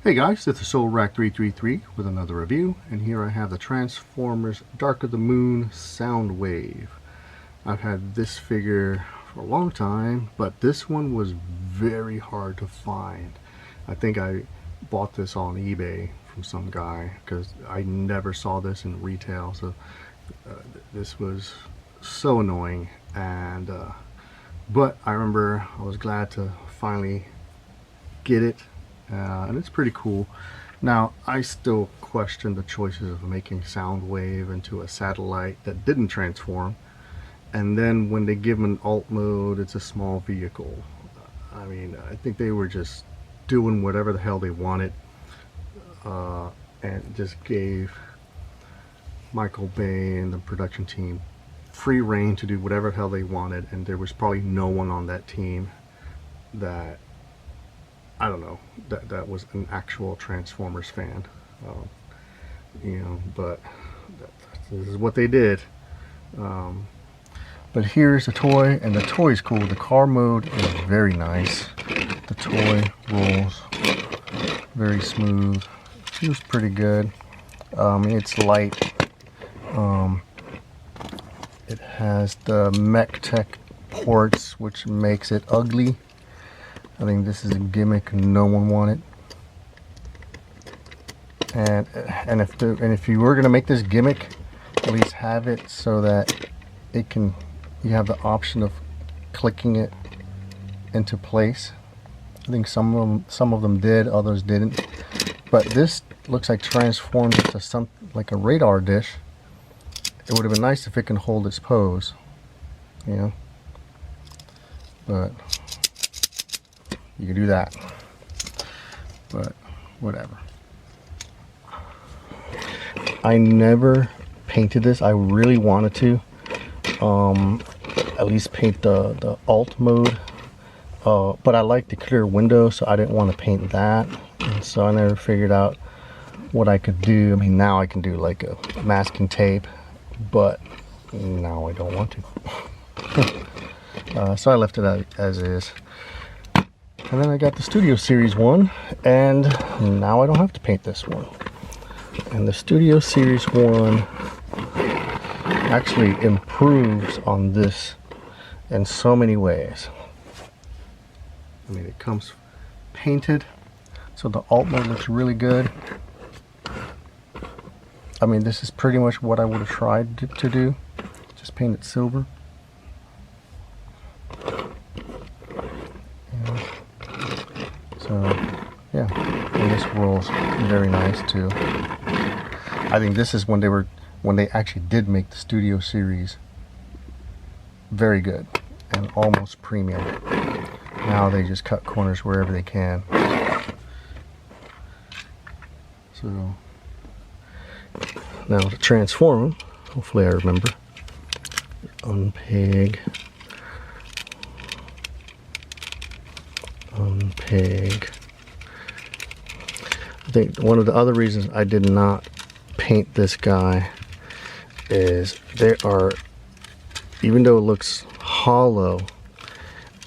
Hey guys, it's SoulRack333 with another review, and here I have the Transformers Dark of the Moon Soundwave. I've had this figure for a long time, but this one was very hard to find. I think I bought this on eBay from some guy because I never saw this in retail, so this was so annoying. And but I remember I was glad to finally get it. And it's pretty cool. Now, I still question the choices of making Soundwave into a satellite that didn't transform, and then when they give him an alt mode, it's a small vehicle. I mean, I think they were just doing whatever the hell they wanted, and just gave Michael Bay and the production team free reign to do whatever the hell they wanted, and there was probably no one on that team that, I don't know, that was an actual Transformers fan, but this is what they did. But here's the toy, and the toy is cool. The car mode is very nice. The toy rolls very smooth. Feels pretty good. It's light. It has the Mech Tech ports, which makes it ugly. I think this is a gimmick no one wanted, and if you were gonna make this gimmick, at least have it so that you have the option of clicking it into place. I think some of them did, others didn't. But this looks like transformed into something like a radar dish. It would have been nice if it can hold its pose, but you can do that, but whatever. I never painted this. I really wanted to at least paint the alt mode, but I like the clear window, so I didn't want to paint that, and so I never figured out what I could do. I mean, now I can do like a masking tape, but now I don't want to. So I left it as is. And then I got the Studio Series one, and now I don't have to paint this one. And the Studio Series one actually improves on this in so many ways. I mean, it comes painted, so the alt mode looks really good. I mean, this is pretty much what I would have tried to do, just paint it silver. So yeah, and this rolls very nice too. I think this is when they actually did make the Studio Series very good and almost premium. Now they just cut corners wherever they can. So now to transform them, hopefully I remember. Unpeg. Unpeg. I think one of the other reasons I did not paint this guy is there are, even though it looks hollow,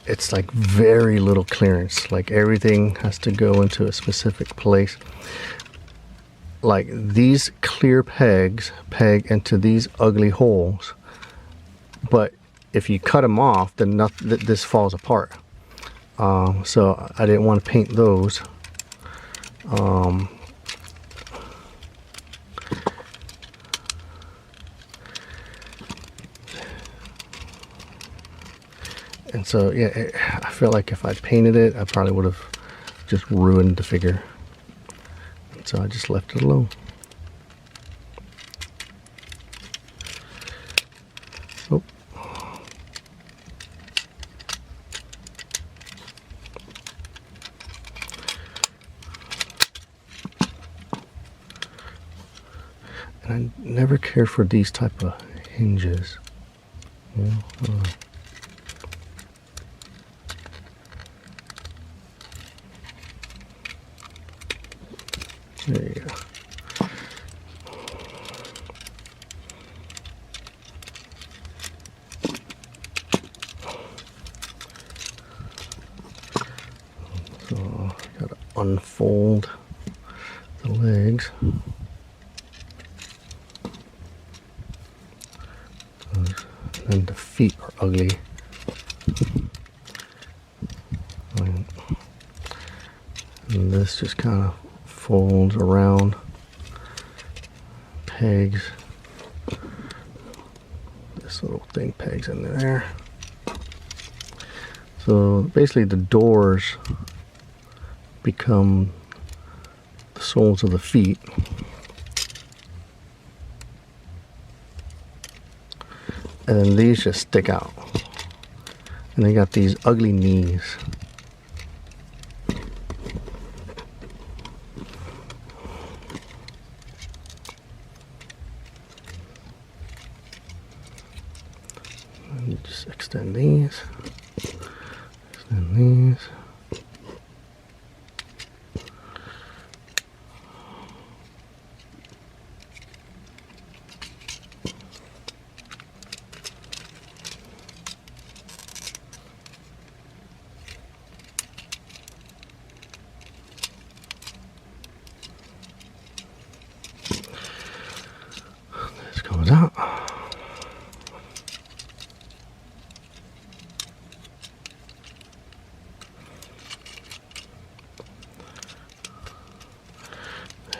it's like very little clearance. Like everything has to go into a specific place. Like these clear pegs peg into these ugly holes, but if you cut them off, then this falls apart. So I didn't want to paint those. And so yeah, I feel like if I painted it, I probably would have just ruined the figure. So I just left it alone. Oh. And I never cared for these type of hinges. There you go. So, gotta unfold. the legs. And the feet are ugly. And this just kind of folds around. Pegs. This little thing pegs in there. So basically the doors become the soles of the feet. And then these just stick out. And they got these ugly knees. And you just extend these. Extend these. This comes out.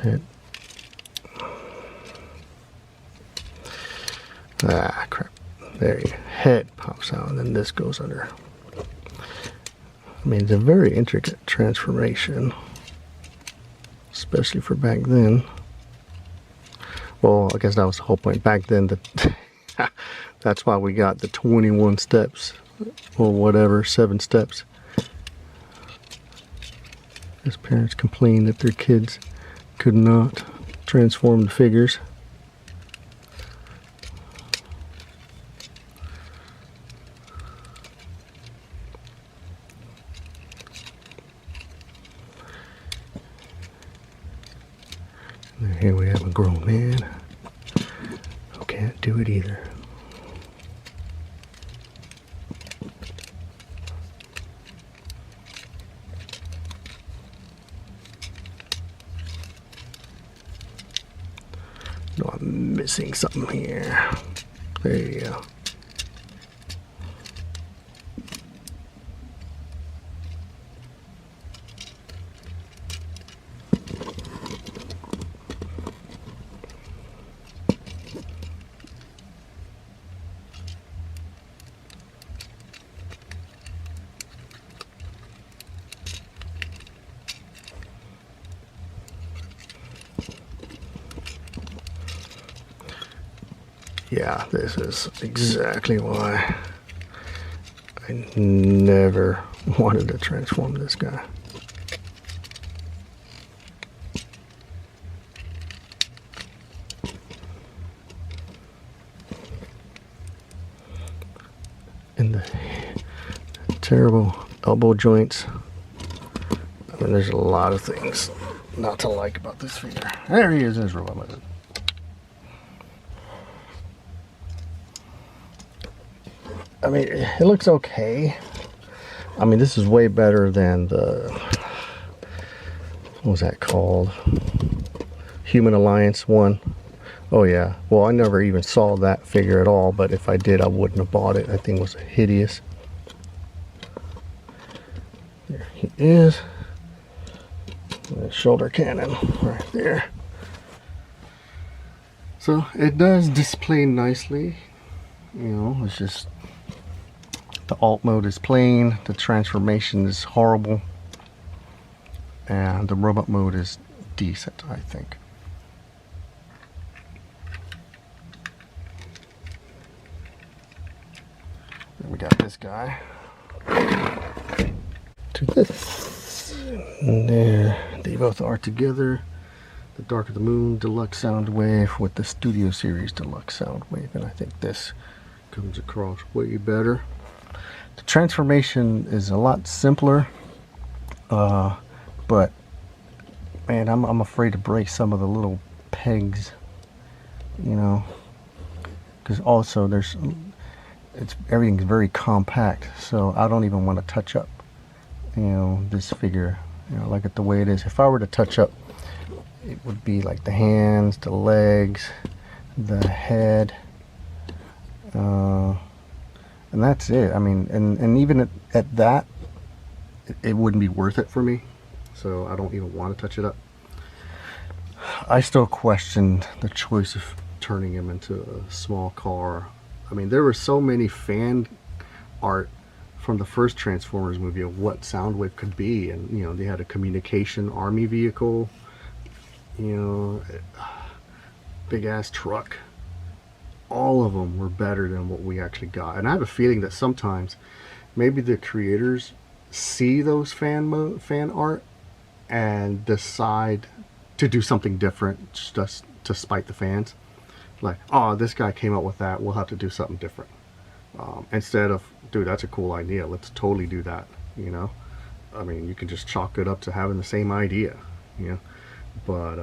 Head. Ah, crap. There you go. Head pops out and then this goes under. I mean, it's a very intricate transformation, especially for back then. Well, I guess that was the whole point. Back then, that's why we got the 21 steps, or whatever, 7 steps. As parents complained that their kids could not transform the figures. And here we have a grown man who can't do it either. No, I'm missing something here. There you go. Yeah, this is exactly why I never wanted to transform this guy. And the terrible elbow joints. I mean, there's a lot of things not to like about this figure. There he is, Israel. I mean, it looks okay. I mean, this is way better than the, what was that called? Human Alliance one. Oh yeah. Well, I never even saw that figure at all, but if I did, I wouldn't have bought it. That thing was hideous. There he is. The shoulder cannon right there. So it does display nicely. You know, it's just the alt mode is plain, the transformation is horrible, and the robot mode is decent, I think. Then we got this guy. To this. And there, they both are together. The Dark of the Moon Deluxe Soundwave with the Studio Series Deluxe Soundwave, and I think this comes across way better. The transformation is a lot simpler, but man, I'm afraid to break some of the little pegs, you know, because also everything's very compact, so I don't even want to touch up, you know, this figure. You know, look at the way it is. If I were to touch up, it would be like the hands, the legs, the head, and that's it. I mean, and even at that, it wouldn't be worth it for me, so I don't even want to touch it up. I still question the choice of turning him into a small car. I mean, there were so many fan art from the first Transformers movie of what Soundwave could be, and you know, they had a communication army vehicle, you know, big ass truck. All of them were better than what we actually got, and I have a feeling that sometimes maybe the creators see those fan art and decide to do something different just to spite the fans. Like, oh, this guy came up with that, we'll have to do something different. Instead of, dude, that's a cool idea, let's totally do that, you know? I mean, you can just chalk it up to having the same idea, you know? But,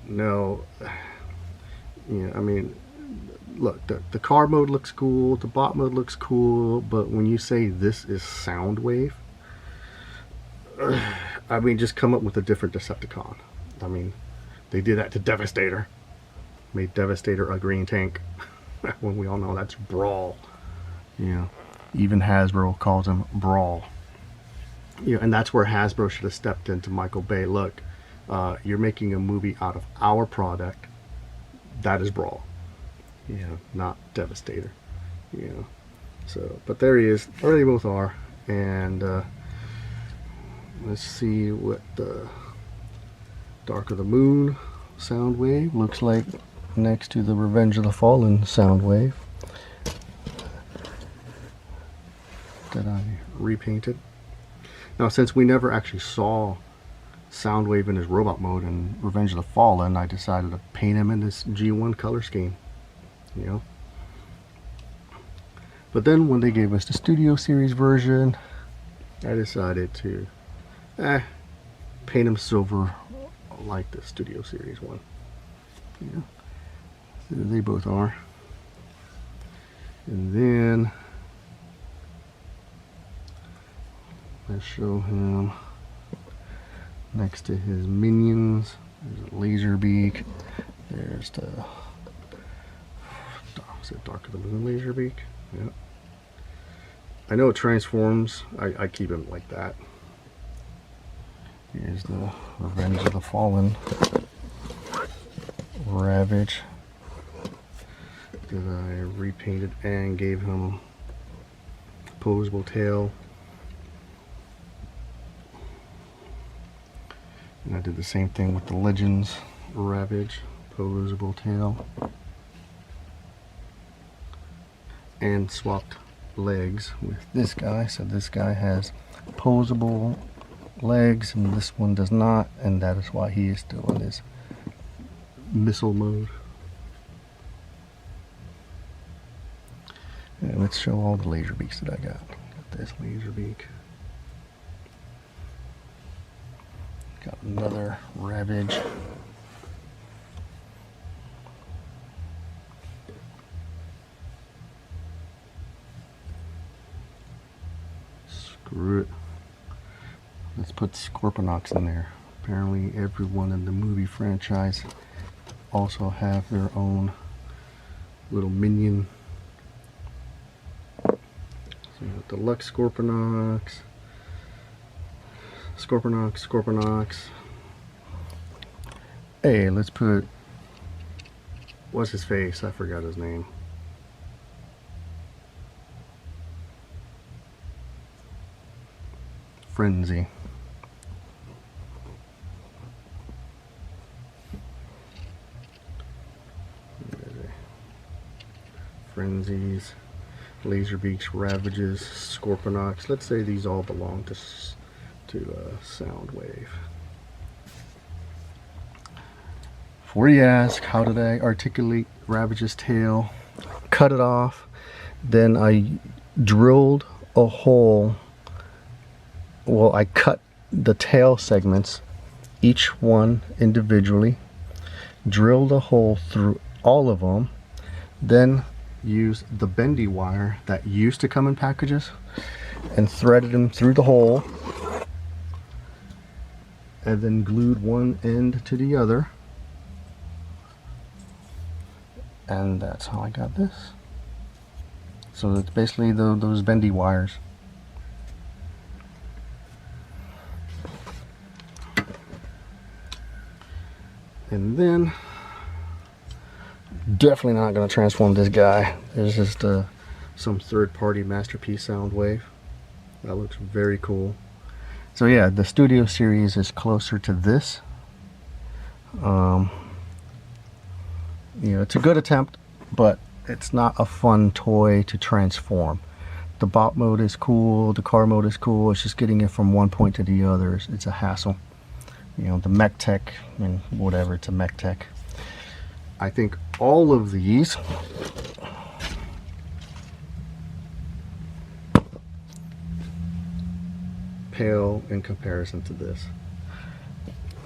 no, you know, I mean, look, the car mode looks cool, the bot mode looks cool, but when you say this is Soundwave, I mean, just come up with a different Decepticon. I mean, they did that to Devastator. Made Devastator a green tank. When we all know that's Brawl. You know, even Hasbro calls him Brawl. You know, and that's where Hasbro should have stepped into Michael Bay. Look, you're making a movie out of our product. That is Brawl. You know, not Devastator. You know, so, but there he is. There they both are. And let's see what the Dark of the Moon Soundwave looks like next to the Revenge of the Fallen Soundwave that I repainted. Now, since we never actually saw Soundwave in his robot mode in Revenge of the Fallen, I decided to paint him in this G1 color scheme, you know. But then when they gave us the Studio Series version, I decided to paint him silver like the Studio Series one. Yeah. So they both are. And then let's show him next to his minions. There's a laser beak. There's the, is it Dark of the Moon laser beak? Yeah. I know it transforms. I keep him like that. Here's the Revenge of the Fallen Ravage that I repainted and gave him opposable tail. And I did the same thing with the Legends Ravage, opposable tail. And swapped legs with this guy. So this guy has opposable legs and this one does not, and that is why he is still in his missile mode. And let's show all the laser beaks that I got. Got this laser beak. Got another Ravage. Screw it. Let's put Scorponok in there. Apparently everyone in the movie franchise also have their own little minion. So you got Deluxe Scorponoks. Scorponoks. Hey, let's put, what's his face? I forgot his name. Frenzy. Frenzies, Laserbeaks, Ravages, Scorponoks. Let's say these all belong to Soundwave. Before you ask, how did I articulate Ravage's tail? Cut it off, then I drilled a hole. Well, I cut the tail segments, each one individually, drilled a hole through all of them, then used the bendy wire that used to come in packages and threaded them through the hole. and then glued one end to the other, and that's how I got this. So it's basically those bendy wires. And then, definitely not going to transform this guy. There's just some third-party Masterpiece Soundwave. That looks very cool. So yeah, the Studio Series is closer to this. You know, it's a good attempt, but it's not a fun toy to transform. The bot mode is cool, the car mode is cool, it's just getting it from one point to the other. It's a hassle. You know, the mech tech, and whatever, it's a mech tech. I think all of these pale in comparison to this.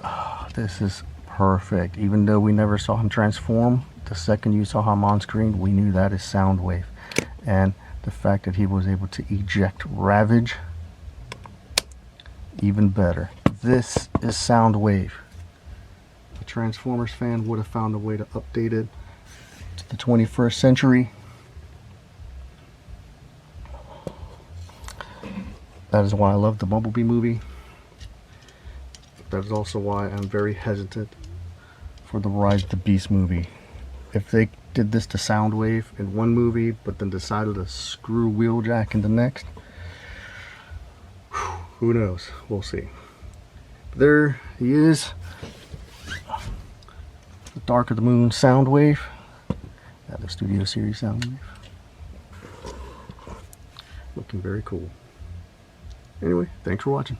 Oh, this is perfect. Even though we never saw him transform, the second you saw him on screen, we knew that is Soundwave. And the fact that he was able to eject Ravage, even better. This is Soundwave. A Transformers fan would have found a way to update it to the 21st century. That is why I love the Bumblebee movie. That is also why I'm very hesitant for the Rise of the Beast movie. If they did this to Soundwave in one movie, but then decided to screw Wheeljack in the next, who knows? We'll see. There he is, the Dark of the Moon Soundwave, the Studio Series Soundwave. Looking very cool. Anyway, thanks for watching.